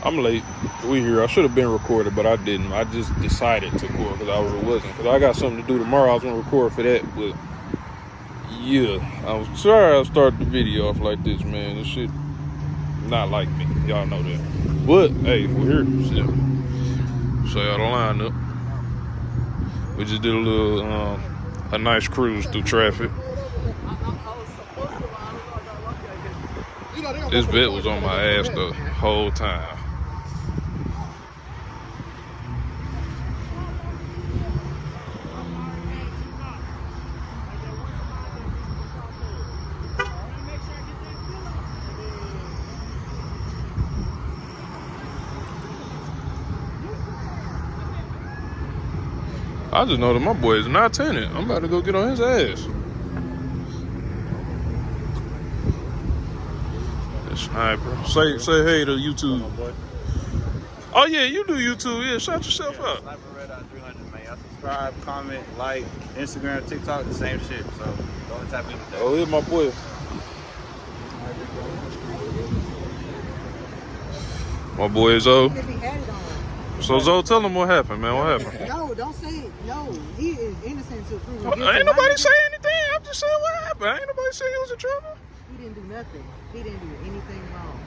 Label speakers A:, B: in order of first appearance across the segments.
A: I'm late. We here. I should have been recorded, but I didn't. I just decided to record because I wasn't. Because I got something to do tomorrow. I was going to record for that, but yeah. I was sorry I started the video off like this, man. This shit not like me. Y'all know that. But, hey, we're here. Shit. So y'all don't line up. We just did a little, a nice cruise through traffic. This vet was on my ass the whole time. I just know that my boy is not tenant. I'm about to go get on his ass. That sniper. Say hey to YouTube. Oh yeah, you do YouTube. Yeah, shout yourself out.
B: Sniper Red Eye 300, man. Y'all subscribe, comment, like, Instagram, TikTok, the same shit. So go and tap in with that.
A: Oh, here's my boy. My boy is Zoe. So Zoe, tell him what happened, man. What happened?
C: No, don't say it. No, he is innocent to prove
A: Ain't nobody say anything. I'm just saying what happened. Ain't nobody say he was in trouble.
C: He didn't do nothing. He didn't do anything wrong.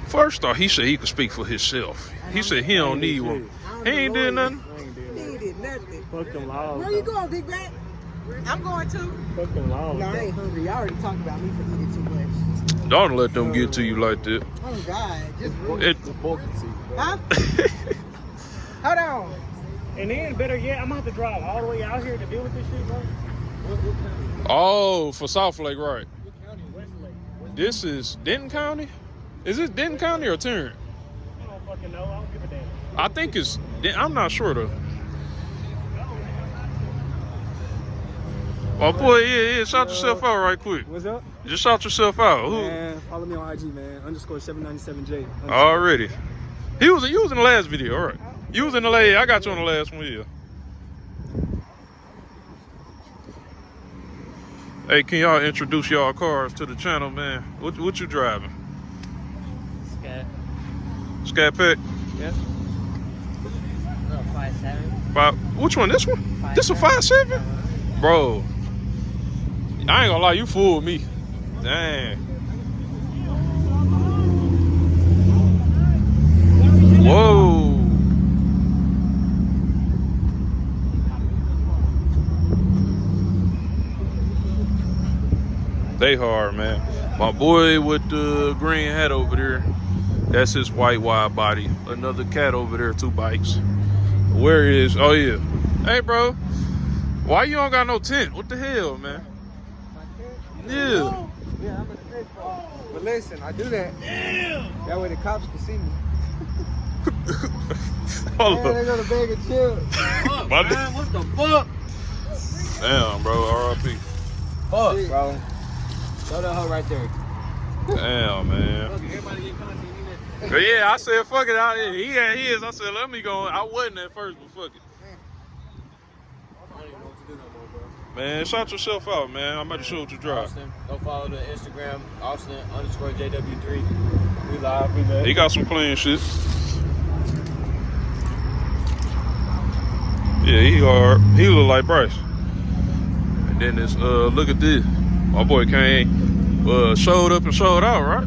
A: First off, he said he could speak for himself. He said he don't need one. He ain't did nothing.
C: He ain't did nothing.
D: Fuck them laws.
C: Where you going, Big Rat? I'm going too.
D: Fuck them laws.
C: No, I ain't hungry. Y'all already talked about me for eating too much.
A: Don't let them get to you like that.
C: Oh God, just
D: Huh?
C: hold on.
D: And then, better yet, I'm gonna have to drive all the way out here to deal with this shit, bro.
A: Oh, for South Lake, right?
D: What county? Westlake.
A: This is Denton County? Is it Denton County or Tarrant?
D: I don't fucking know. I don't give a damn.
A: I think it's, I'm not sure though. Oh boy, yeah, shout yourself out right quick.
E: What's up?
A: Just shout yourself out. Who?
E: Man, follow me on IG, man. _797J.
A: Already. You was in the last video, all right? You was in the last, I got you on the last one, yeah. Hey, can y'all introduce y'all cars to the channel, man? What you driving? Scat Pack?
F: Yep. 5.7.
A: Which one? This one?
F: 5.7.
A: This a 5.7? Bro, I ain't gonna lie, you fooled me. Dang. Whoa. They hard, man. My boy with the green hat over there, that's his white wide body. Another cat over there, 2 bikes. Where is, oh yeah. Hey bro, why you don't got no tent? What the hell, man? Yeah.
E: Yeah, I'm a fish bro. But listen, I do that. Damn. That way the cops can see me.
A: Hold
E: Man, they
A: up.
E: got a bag of chips.
A: My
B: Man, what the fuck?
A: Damn, bro, R.I.P.
B: Fuck,
E: Shit.
B: bro. Throw that hoe right there.
A: Damn, man.
B: Everybody get content in that.
A: But yeah, I said, fuck it out here. He had his. I said, let me go. I wasn't at first, but fuck it.
B: I don't even know what to do no more, bro.
A: Man, shout yourself out, man. I'm about to show what you drive.
B: Austin, go follow the Instagram, Austin_JW3. We live, we back.
A: He got some clean shit. Yeah, he hard. He look like Bryce. And then this, look at this. My boy came, showed up and showed out, right?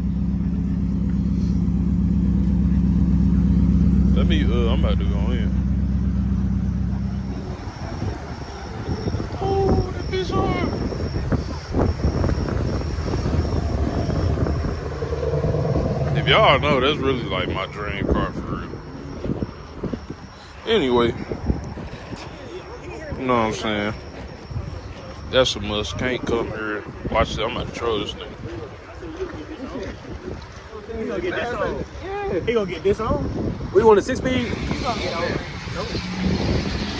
A: Let me, I'm about to go in. Oh, that bitch hard. If y'all know, that's really like my dream car for real. Anyway, you know what I'm saying? That's a must. Can't come here. Watch this. I'm about to throw this thing.
D: He gonna get this on. Yeah. He gonna get this on. We want a 6-speed?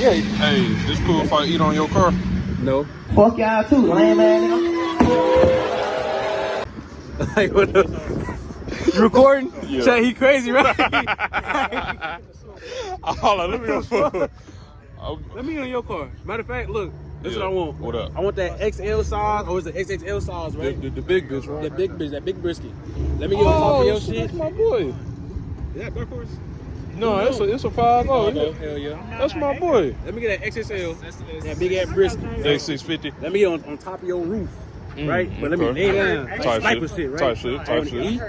A: Yeah. Hey, this cool if I eat on your car?
E: No.
C: Fuck y'all too, lame man.
E: Like, what the? You recording?
A: Yeah.
E: Chat, he crazy, right?
A: Hold on, let me go.
E: Let me in your car. Matter of fact, look. This is
A: Yeah.
E: what I want.
A: What up?
E: I want that XL size, or is it XXL size, right?
A: The big bitch, right?
E: That big bitch, that big brisket. Let me get on top of your shit.
A: That's my boy.
D: Is that Dark Horse?
A: No, it's a 5
D: Oh,
A: yeah.
D: hell yeah.
A: That's my boy.
D: Let me get that XXL, that big ass brisket.
A: A650.
D: Let me get on top of your roof, right? But let me
A: okay.
D: lay down.
A: Type
D: Like sniper
A: shit.
D: shit, right?
A: Type shit.
D: I
A: Type
D: want to
A: shit.
D: eat.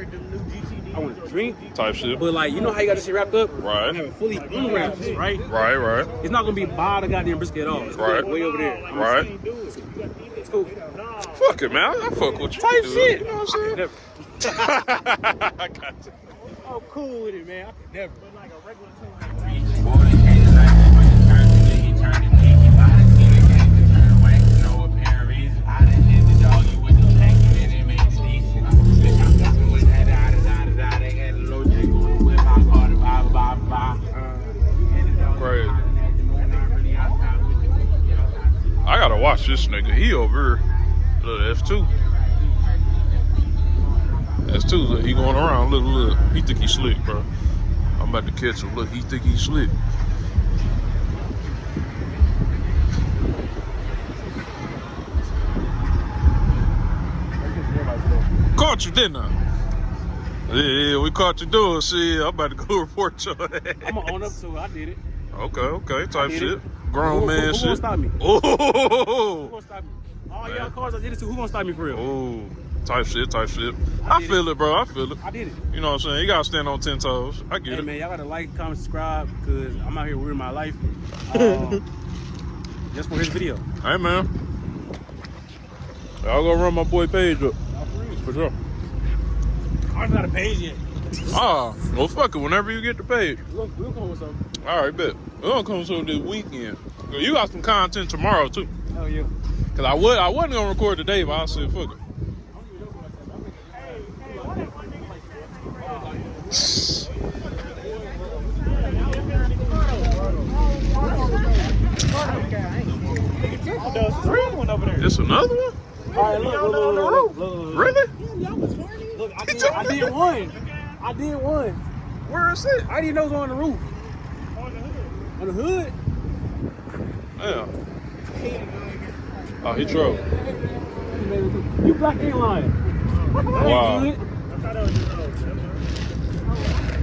D: I want to drink.
A: Type shit.
D: But like, you know how you got this shit wrapped up?
A: Right.
D: I have it fully unwrapped, right?
A: Right.
D: It's not gonna be by the goddamn brisket at all. It's
A: Right.
D: way over there.
A: Right.
D: It's cool.
A: Fuck it, man. I fuck with you.
D: Type
A: dude.
D: shit.
A: You know what I'm saying?
D: Never.
A: I got you.
D: I'm cool with it, man. I could never.
A: Crazy. I gotta watch this nigga. He over here. Look, F2. That's 2. Look, he going around. Look. He think he slick, bro. I'm about to catch him. Look, he think he slick. Caught you, didn't I? Yeah, we caught you doing shit. I'm about to go report your ass.
D: I'm gonna own up to it. I did it.
A: Okay, type
D: did
A: shit.
D: it.
A: Grown man
D: who
A: shit.
D: gonna stop me? Who
A: Oh,
D: gonna stop me? All y'all cars I did it to. Who gonna stop me for real?
A: oh, type shit. I
D: did
A: feel it, bro. I feel it.
D: I did it.
A: You know what I'm saying? You gotta stand on 10 toes. I get
D: Hey
A: it.
D: man, y'all gotta like, comment, subscribe, cause I'm out here ruining my life. Just for his video.
A: Hey, man. I'll go run my boy page up. For sure.
D: I don't got a page yet.
A: Ah, well, fuck it. Whenever you get the page.
D: We'll come with something.
A: All right, bet. We're gonna come to this weekend. You got some content tomorrow, too.
D: Hell yeah.
A: Cause I wasn't gonna record today, but I said, fuck it. It's another one?
D: All right, look.
A: Really?
D: Look, I did one. I did one.
A: Where is it?
D: I didn't know it was on the roof. On the hood?
A: Yeah. Oh, he drove.
D: You black ain't lying.
A: Wow.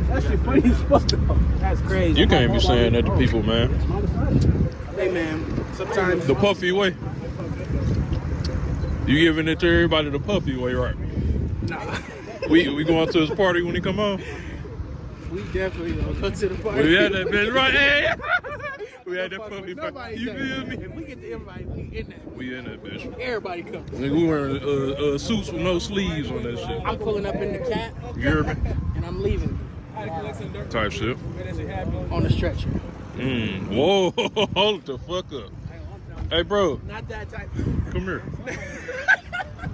D: That shit funny as fuck though. That's crazy.
A: You can't be saying that to people, man.
D: Hey man, sometimes
A: The puffy way. You giving it to everybody the puffy way, right?
D: nah.
A: We going to his party when he come home?
D: We definitely gonna go to the party.
A: We had that bitch, right? Hey! We had that puffy party. You feel me?
D: If we get the invite, we in that.
A: We in that bitch.
D: Everybody come.
A: Nigga, we wearing suits with no sleeves on that shit.
C: I'm pulling up in the cat
A: You hear me?
C: and I'm leaving
A: Type shit.
C: on the stretcher.
A: Whoa, hold the fuck up. Hey, bro,
C: Not that type.
A: come here.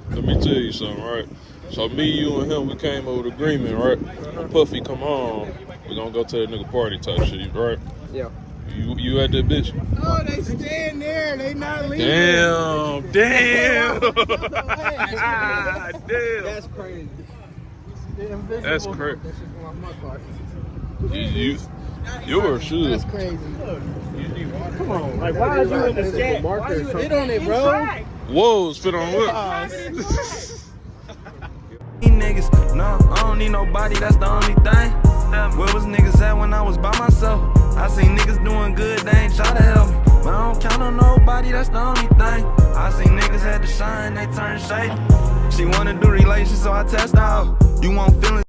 A: Let me tell you something, right? So me, you, and him, we came over to agreement, right? When Puffy come home, we gonna go to that nigga party type shit, right?
E: Yeah.
A: You at that bitch?
C: Oh, they staying there. They not leaving.
A: Damn. Damn.
C: That's crazy.
A: That's crazy.
C: That's just on my car.
A: Yours should.
C: That's crazy.
D: Come on, like why is you in the scat?
C: Why you hit on it, bro?
A: Whoa, spit on what?
F: Niggas, no, I don't need nobody, that's the only thing. Where was niggas at when I was by myself? I seen niggas doing good, they ain't try to help me. But I don't count on nobody, that's the only thing. I seen niggas had to shine, they turned shady. She wanna do relations, so I test out. You want feelings?